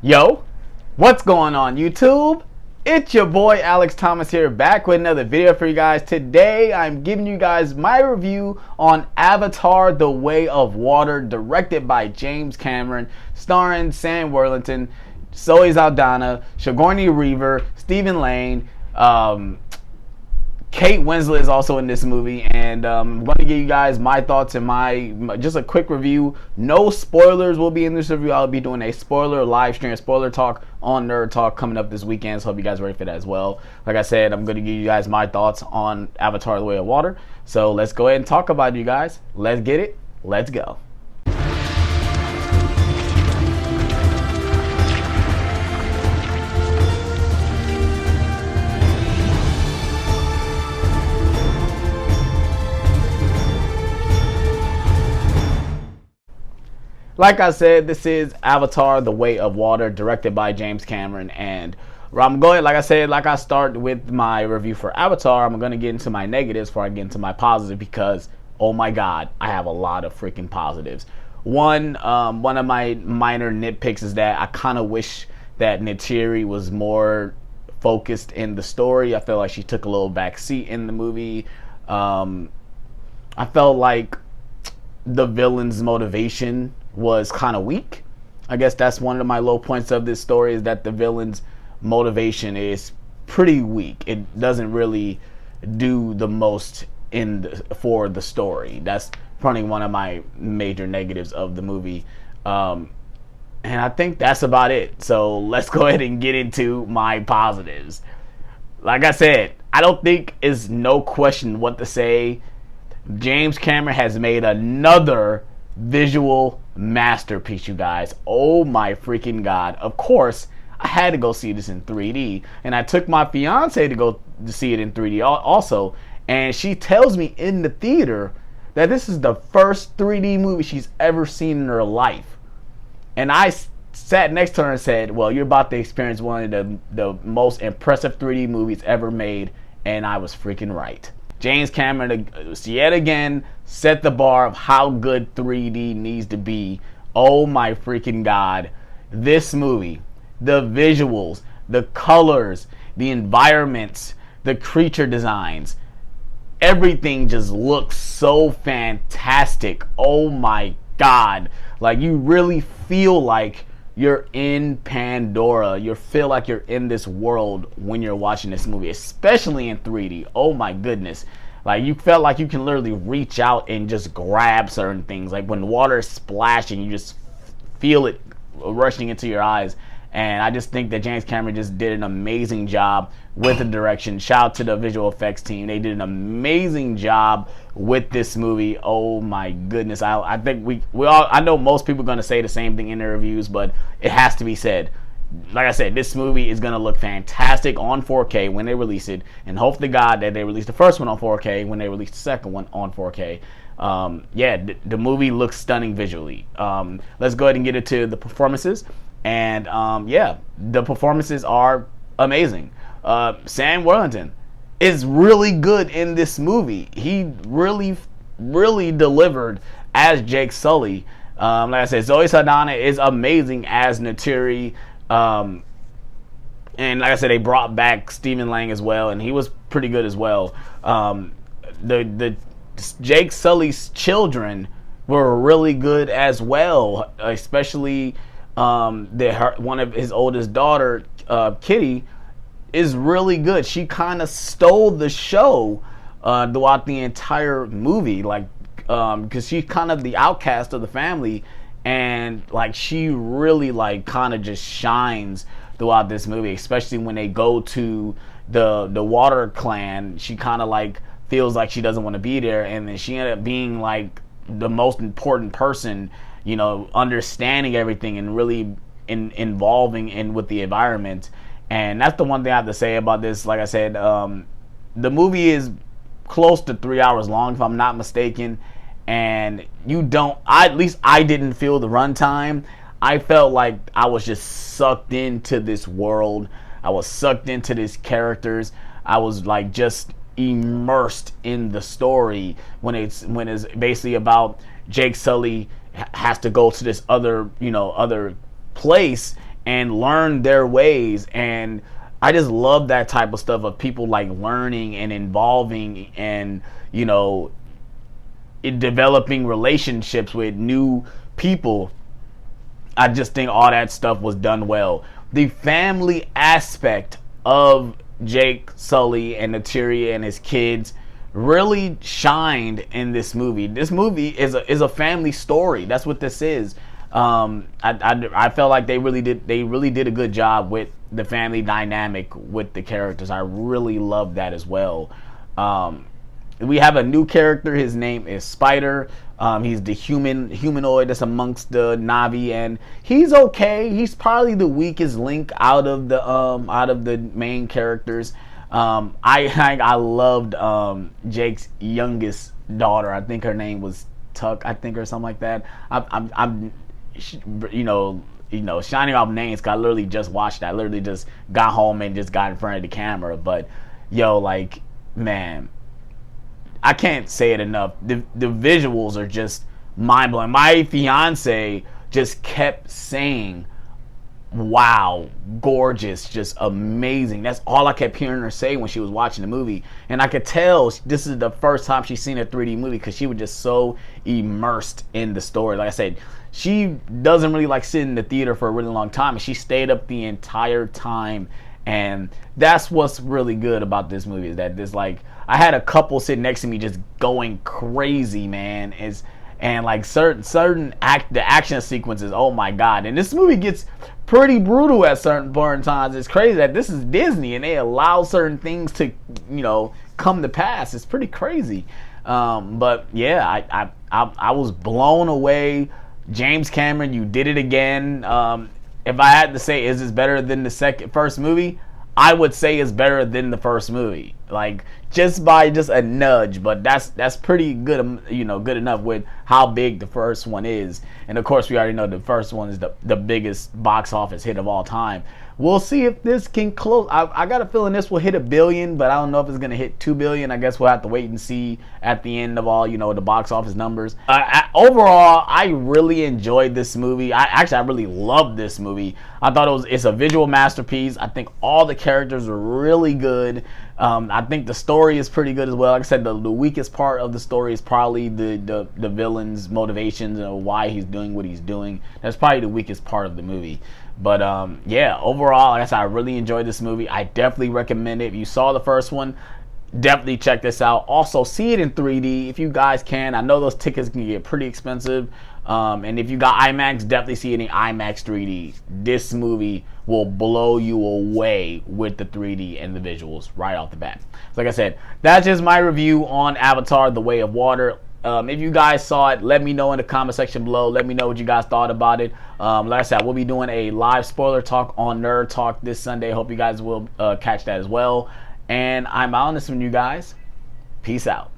Yo, what's going on YouTube? It's your boy Alex Thomas here, back with another video for you guys. Today I'm giving you guys my review on Avatar: The Way of Water, directed by James Cameron, starring Sam Worthington, Zoe Saldana, Sigourney Weaver, Stephen Lang, Kate Winslet is also in this movie, and I'm going to give you guys my thoughts and just a quick review. No spoilers will be in this review. I'll be doing a spoiler live stream, spoiler talk on Nerd Talk coming up this weekend, so hope you guys are ready for that as well. Like I said, I'm going to give you guys my thoughts on Avatar: The Way of Water. So let's go ahead and talk about it, you guys. Let's get it. Let's go. Like I said, this is Avatar: The Way of Water, directed by James Cameron, and I'm going, like I start with my review for Avatar, I'm going to get into my negatives before I get into my positives, because, oh my god, I have a lot of freaking positives. One of my minor nitpicks is that I kind of wish that Neytiri was more focused in the story. I felt like she took a little back seat in the movie. I felt like the villain's motivation was kind of weak. I guess that's one of my low points of this story, is that the villain's motivation is pretty weak. It doesn't really do the most for the story. That's probably one of my major negatives of the movie. And I think that's about it. So let's go ahead and get into my positives. Like I said, I don't think it's no question what to say. James Cameron has made another visual masterpiece, you guys. Oh my freaking god. Of course, I had to go see this in 3D, and I took my fiance to go to see it in 3D also, and she tells me in the theater that this is the first 3D movie she's ever seen in her life. And I sat next to her and said, well, you're about to experience one of the most impressive 3D movies ever made, and I was freaking right. James Cameron, yet again, set the bar of how good 3D needs to be. Oh my freaking god. This movie, the visuals, the colors, the environments, the creature designs, everything just looks so fantastic. Oh my god. Like, you really feel like you're in Pandora. You feel like you're in this world when you're watching this movie, especially in 3D. Oh my goodness. Like, you felt like you can literally reach out and just grab certain things. Like, when water is splashing, you just feel it rushing into your eyes. And I just think that James Cameron just did an amazing job with the direction. Shout out to the visual effects team. They did an amazing job with this movie. Oh my goodness. I think we all, I know most people are going to say the same thing in their reviews, but it has to be said. Like I said, this movie is going to look fantastic on 4K when they release it, and hope to God that they release the first one on 4K when they release the second one on 4K. Yeah, the movie looks stunning visually. Let's go ahead and get into the performances. And yeah, the performances are amazing. Sam Worthington is really good in this movie. He really delivered as Jake Sully. Like I said, Zoe Saldana is amazing as Neytiri. And like I said, they brought back Stephen Lang as well, and he was pretty good as well. The Jake Sully's children were really good as well, especially one of his oldest daughter, Kitty, is really good. She kind of stole the show throughout the entire movie, like, because she's kind of the outcast of the family, and like, she really like kind of just shines throughout this movie, especially when they go to the Water Clan. She kind of like feels like she doesn't want to be there, and then she ended up being like the most important person, you know, understanding everything and really involving in with the environment. And that's the one thing I have to say about this. Like I said, the movie is close to 3 hours long, if I'm not mistaken, and at least I didn't feel the runtime. I felt like I was just sucked into this world. I was sucked into these characters. I was like just immersed in the story when it's basically about Jake Sully has to go to this other place, and learn their ways. And I just love that type of stuff of people like learning and involving and, you know, developing relationships with new people. I just think all that stuff was done well. The family aspect of Jake Sully and Neytiri and his kids really shined in this movie. This movie is a family story. That's what this is. I felt like they really did a good job with the family dynamic with the characters. I really love that as well. We have a new character. His name is Spider. He's the humanoid that's amongst the Na'vi, and he's okay. He's probably the weakest link out of the main characters. I loved Jake's youngest daughter. I think her name was Tuck, I think, or something like that. I'm you know, shining off names, because I literally just watched that. I literally just got home and just got in front of the camera. But yo, like, man, I can't say it enough. The visuals are just mind blowing. My fiance just kept saying, wow, gorgeous, just amazing. That's all I kept hearing her say when she was watching the movie. And I could tell this is the first time she's seen a 3D movie, because she was just so immersed in the story. Like I said, she doesn't really like sitting in the theater for a really long time, and she stayed up the entire time. And that's what's really good about this movie, is that there's like, I had a couple sitting next to me just going crazy, man. And like the action sequences, oh my god. And this movie gets pretty brutal at certain times. It's crazy that this is Disney and they allow certain things to, you know, come to pass. It's pretty crazy. But yeah, I was blown away. James Cameron, you did it again. If I had to say, is this better than the first movie? I would say it's better than the first movie, like just by a nudge. But that's pretty good, you know, good enough with how big the first one is. And of course, we already know the first one is the biggest box office hit of all time. We'll see if this can close. I got a feeling this will hit $1 billion, but I don't know if it's gonna hit $2 billion. I guess we'll have to wait and see at the end of all, you know, the box office numbers. Overall, I really enjoyed this movie. I really loved this movie. I thought it's a visual masterpiece. I think all the characters are really good. I think the story is pretty good as well. Like I said, the weakest part of the story is probably the villain's motivations and why he's doing what he's doing. That's probably the weakest part of the movie. But yeah, overall, like I said, I really enjoyed this movie. I definitely recommend it. If you saw the first one, definitely check this out. Also, see it in 3D if you guys can. I know those tickets can get pretty expensive. And if you got IMAX, definitely see it in IMAX 3D. This movie will blow you away with the 3D and the visuals right off the bat. So like I said, that's just my review on Avatar: The Way of Water. If you guys saw it, let me know in the comment section below. Let me know what you guys thought about it. Like I said, we'll be doing a live spoiler talk on Nerd Talk this Sunday. Hope you guys will catch that as well. And I'm out on this one, you guys. Peace out.